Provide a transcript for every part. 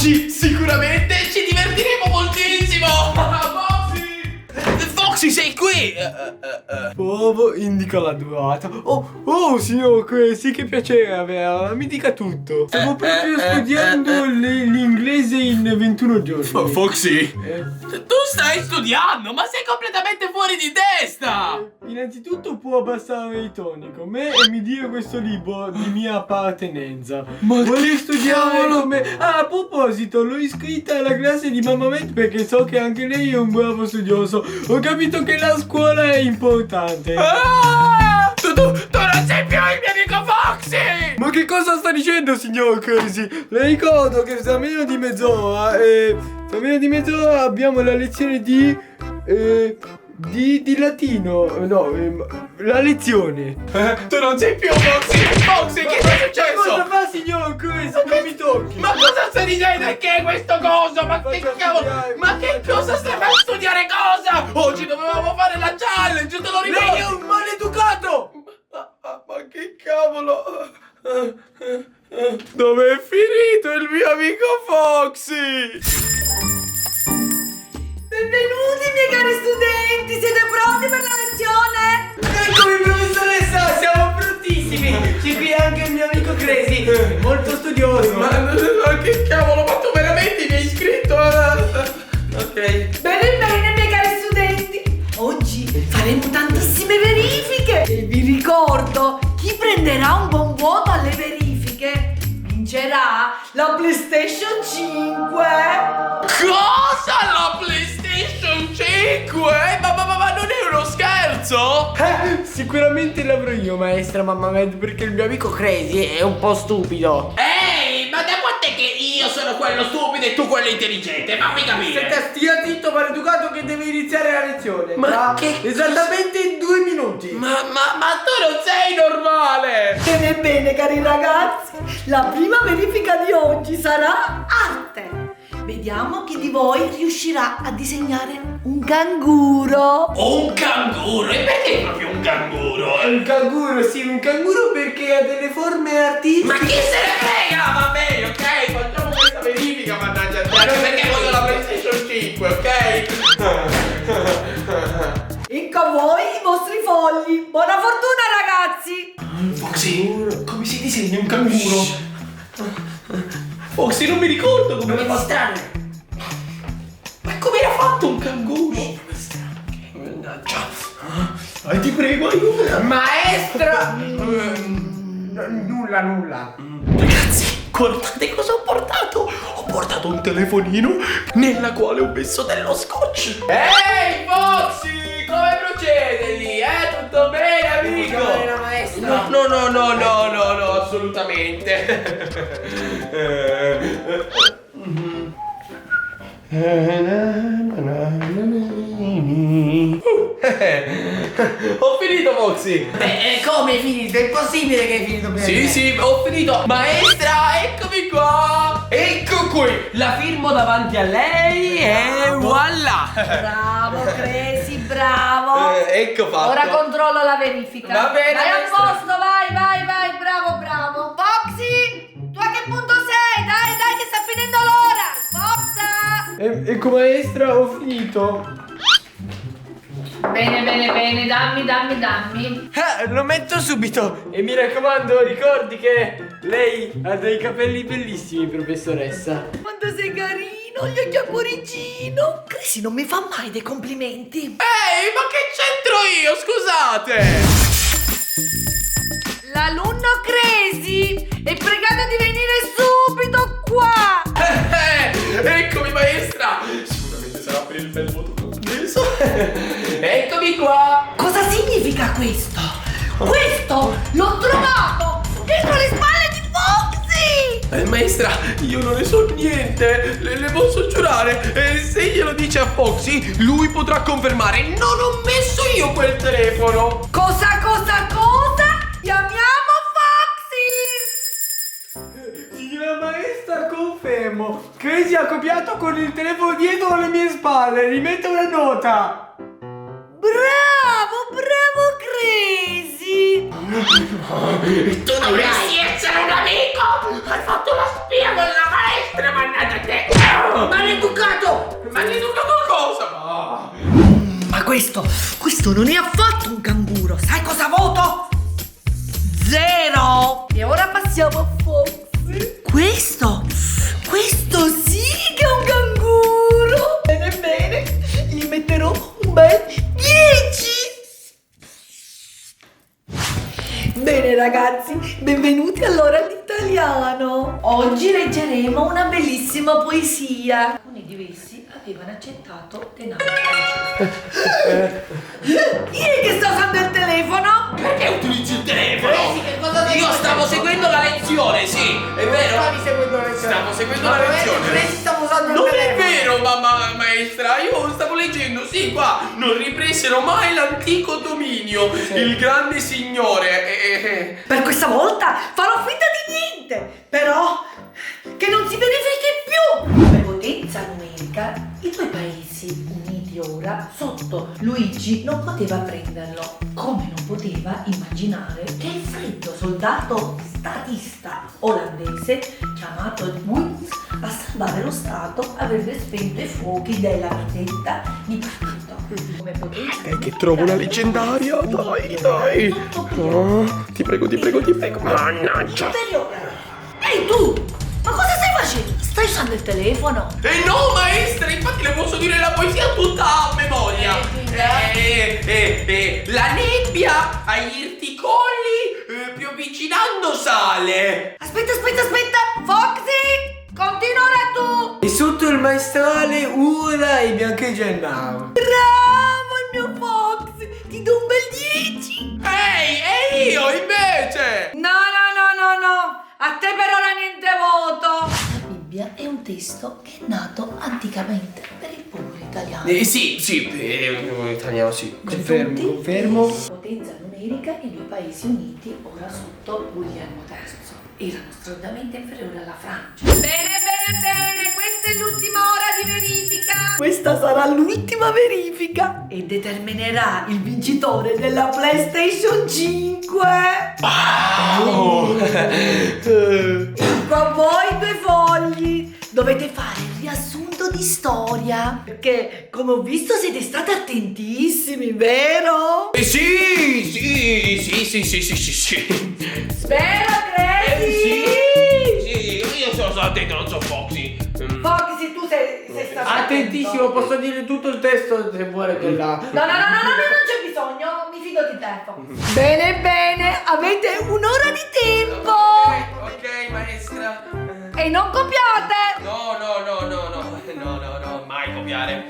Oggi sicuramente ci divertiremo moltissimo. Foxy, sei qui? Provo, indica la durata. Oh, signor Crazy, che piacere averla. Mi dica tutto. Stavo proprio studiando l'inglese in 21 giorni. Foxy, tu stai studiando, ma sei completamente fuori di testa. Innanzitutto può abbassare il tonico. Me e mi dia questo libro di mia appartenenza. Ma voglio che studiare cavolo? come... Ah, a proposito, l'ho iscritta alla classe di Mamma Met perché so che anche lei è un bravo studioso. Ho capito che la scuola è importante. Tu non sei più il mio amico Foxy. Ma che cosa sta dicendo, signor Crazy? Le ricordo che tra meno di mezz'ora abbiamo la lezione di latino. No, la lezione. Tu non sei più Foxy. Foxy, che è successo? Cosa fa, signor Crazy? Non mi tocchi. Ma cosa stai dicendo? E che è questo coso? Ma che Faccia cavolo? studiare. Ma che cosa stai a studiare cosa? Oggi dovevamo fare la challenge, te lo ricordi? Lei è un maleducato! Ma che cavolo? Dove è finito il mio amico Foxy? Benvenuti miei cari studenti, siete pronti per la lezione? Eccomi, professoressa, siamo prontissimi. C'è qui anche il mio amico Crazy, è molto studioso. Ma che cavolo? Ma tu veramente mi hai iscritto? Ok. Bene, bene miei cari studenti, oggi faremo tantissime verifiche e vi ricordo, chi prenderà un buon voto alle verifiche vincerà la PlayStation 5. Cosa? La PlayStation 5? Ma non è uno scherzo? Sicuramente l'avrò io, maestra Mamma Med, perché il mio amico Crazy è un po' stupido. Ehi, ma da quant'è che io sono quello stupido e tu quello intelligente? Fammi capire. Stia zitto, maleducato, che deve iniziare la lezione. Ma tra che esattamente in 2 minuti. Ma tu non sei normale! Bene, bene cari ragazzi, la prima verifica di oggi sarà arte. Vediamo chi di voi riuscirà a disegnare un canguro. Un canguro? E perché proprio un canguro? Un canguro, sì, un canguro perché ha delle forme artistiche. Ma chi se ne frega? Va bene, ok? Facciamo questa verifica, mannaggia te. Anche perché voglio la PlayStation 5, ok? Ecco a voi i vostri fogli. Buona fortuna ragazzi. Foxy, come si disegna un canguro? Foxy, non mi ricordo come era fatto. Ma come era fatto un canguro? Mannaggia. Ti prego, aiuta. Maestra! Nulla. Ragazzi, guardate cosa ho portato. Ho portato un telefonino nella quale ho messo dello scotch. Ehi, Foxy, come procede lì? Tutto bene, amico? Tutto bene, maestra? No, assolutamente. Ho finito, Foxy. Come hai finito? È impossibile che hai finito prima. Sì, ho finito. Maestra, eccomi qua. Ecco qui. La firmo davanti a lei e voilà. Bravo Crazy, bravo. Ecco fatto. Ora controllo la verifica. Va bene, Vai a maestra. posto, vai, bravo. Foxy, tu a che punto sei? Dai, che sta finendo l'ora. Forza. Ecco, maestra, ho finito. Bene, dammi. Lo metto subito. E mi raccomando, ricordi che lei ha dei capelli bellissimi, professoressa. Quanto sei carino, gli occhi a cuoricino. Crazy non mi fa mai dei complimenti. Ehi, ma che c'entro io? Scusate. L'alunno Crazy è pregato di venire subito qua. Eccomi, maestra. Sicuramente sarà per il bel voto che ho preso. Eccomi qua. Cosa significa questo? Questo l'ho trovato dietro le spalle di Foxy. Maestra, io non ne so niente. Le posso giurare. Se glielo dice a Foxy, lui potrà confermare. Non ho messo io quel telefono. Cosa? Chiamiamo Foxy. Signora maestra, confermo. Crazy ha copiato con il telefono dietro le mie spalle. Rimette una nota. Bravo Crazy. Tu dovresti essere un amico. Hai fatto la spia con la maestra, mannaggia te. Questo non è affatto un canguro. Sai cosa voto? 0. E ora passiamo a Foxy. Questo sì che è un canguro. Bene, bene. Gli metterò un bel 10. Bene ragazzi, benvenuti all'ora di italiano. Oggi leggeremo una bellissima poesia. Alcuni di essi avevano accettato denaro francese. Chi è che sta usando il telefono? Perché utilizzi il telefono? Io stavo seguendo la lezione, sì, è vero? Stavi seguendo la lezione. Stavo seguendo la lezione. Stavo usando il Non è telefono. vero, maestra, io stavo leggendo, sì, qua non ripresero mai l'antico dominio, il grande signore. Per questa volta farò finta di niente, però che non si verifichi più. Come potenza numerica, i due paesi uniti ora sotto Luigi non poteva prenderlo, come non poteva immaginare che il freddo soldato statista olandese chiamato Woods a salvare lo Stato avrebbe spento i fuochi della vendetta di partito. Come potenza Che trovo una leggendaria, dai. Oh, ti prego. Mannaggia. Ehi tu! Ma cosa stai facendo? Stai usando il telefono? No, maestra, infatti le posso dire la poesia tutta a memoria. La nebbia agli irticolli più avvicinando sale. Aspetta! Foxy! Continua ora tu! E sotto il maestrale ora e biancheggia il mare. Bravo il mio Foxy! Ti do un bel 10! Ehi, e io invece? No! A te per ora niente voto! La Bibbia è un testo che è nato anticamente per il popolo italiano. Sì, italiano sì. Confermo. Potenza numerica, i due paesi uniti ora sotto Guglielmo III erano strettamente inferiori alla Francia. Bene, questa è l'ultima ora di verifica. Questa sarà l'ultima verifica e determinerà il vincitore della PlayStation 5. Wow! Con voi 2 fogli dovete fare il riassunto di storia, perché come ho visto siete stati attentissimi, vero? Sì. Spero, Crazy! Sì, io sono stato attento, non so Foxy. Foxy, tu sei stato Attentissimo, attento. posso dire tutto il testo se vuole della. No, non c'è bisogno, mi fido di te. Bene, avete un'ora di tempo. Ok, maestra. E non copiate. No, mai copiare.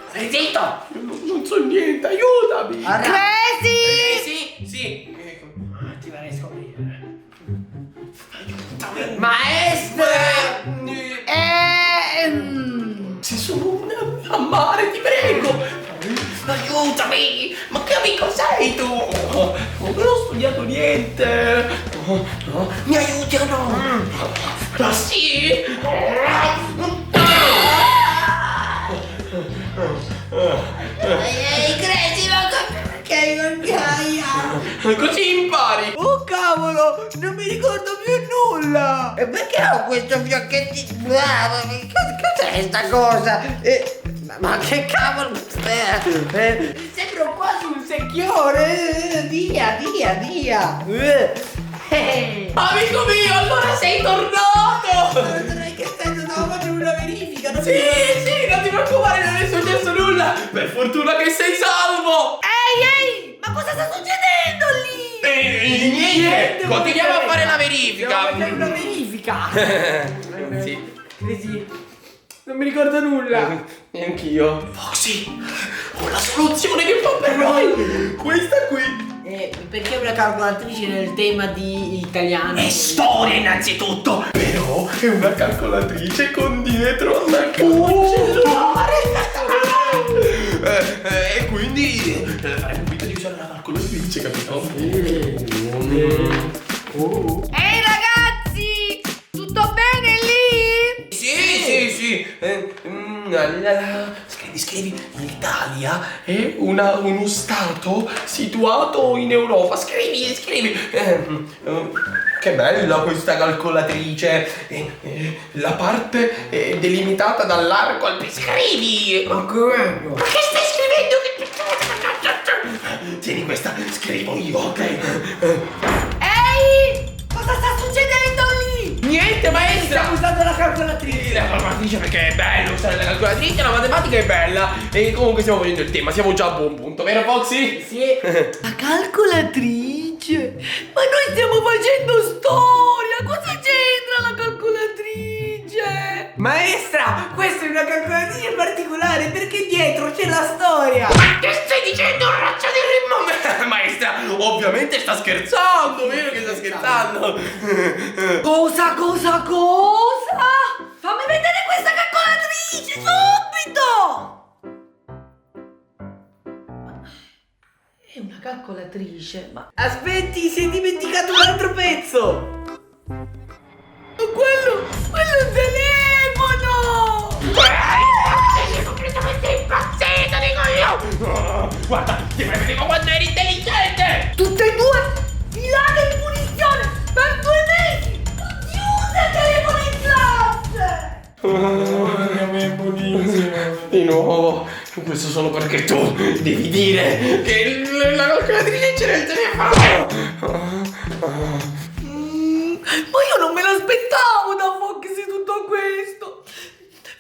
Stai zitto. Non so niente, aiutami. Crazy! Sì. Ti farei scoprire. Maestra! Si sono a mare, ti prego! Aiutami! Ma che amico sei tu? Non ho studiato niente! Mi aiuti o no? Ah sì? Ehi, Crazy, ma perché non mi hai? Così impari! Oh cavolo, non mi ricordo più nulla. E perché ho questo fiocchettino? Cos'è sta cosa? Ma che cavolo? Sembra quasi un secchione. Dia. Amico mio, allora sei tornato! Che stavo facendo una verifica. Sì, non ti preoccupare, non è successo nulla! Per fortuna che sei salvo! Ehi, ma cosa sta succedendo lì? Niente! Continuiamo a fare la verifica! Una verifica. Sì. Crazy, non mi ricordo nulla. Neanch'io. Foxy, ho la soluzione che fa per noi! Questa qui! Perché una calcolatrice nel tema di italiano? È storia innanzitutto! Però è una calcolatrice con dietro una cellulare! E quindi faremo finta di usare la calcolatrice, capito? Ehi ragazzi, tutto bene lì? Sì. Scrivi, l'Italia è uno stato situato in Europa. Scrivi. Che bella questa calcolatrice. La parte delimitata dall'arco al scrivi. Ma che? Ma che stai scrivendo? Tieni questa, scrivo io, ok? Ehi! Cosa sta succedendo lì? Niente, maestra! Stiamo usando la calcolatrice. La calcolatrice perché è bello usare la calcolatrice, la matematica è bella. E comunque stiamo facendo il tema, siamo già a buon punto, vero Foxy? Sì. La calcolatrice? Ma noi stiamo facendo storia! Cosa c'entra la calcolatrice? Maestra, questa è una calcolatrice particolare perché dietro c'è la storia. Ma che stai dicendo, razza di rimmo? Maestra, ovviamente sta scherzando, vero che sta scherzando? Cosa? Fammi vedere questa calcolatrice subito! È una calcolatrice, ma Aspetti, si è dimenticato un altro pezzo. quello è un telefono! Sei completamente impazzito, dico io! Guarda, ti prevedivo quando eri intelligente! Tutte e due filate in punizione per 2 mesi! Non si usa il telefono in classe! Di nuovo, questo solo perché tu devi dire che la calcolatrice c'era il telefono! Ma io non me l'aspettavo da Foxy tutto questo!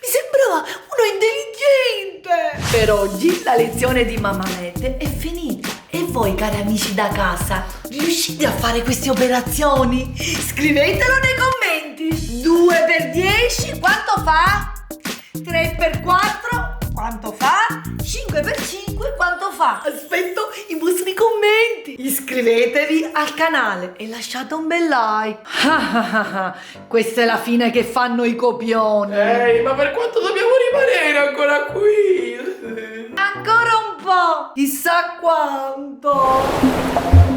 Mi sembrava uno intelligente! Per oggi la lezione di Mamma Med è finita. E voi, cari amici da casa, riuscite a fare queste operazioni? Scrivetelo nei commenti! 2 per 10 quanto fa? 3 per 4 quanto fa? 5 per 5 quanto fa? Aspetto i vostri commenti! Iscrivetevi al canale e lasciate un bel like! Questa è la fine che fanno i copioni! Ehi, ma per quanto dobbiamo rimanere ancora qui? Ancora un po'! Chissà quanto!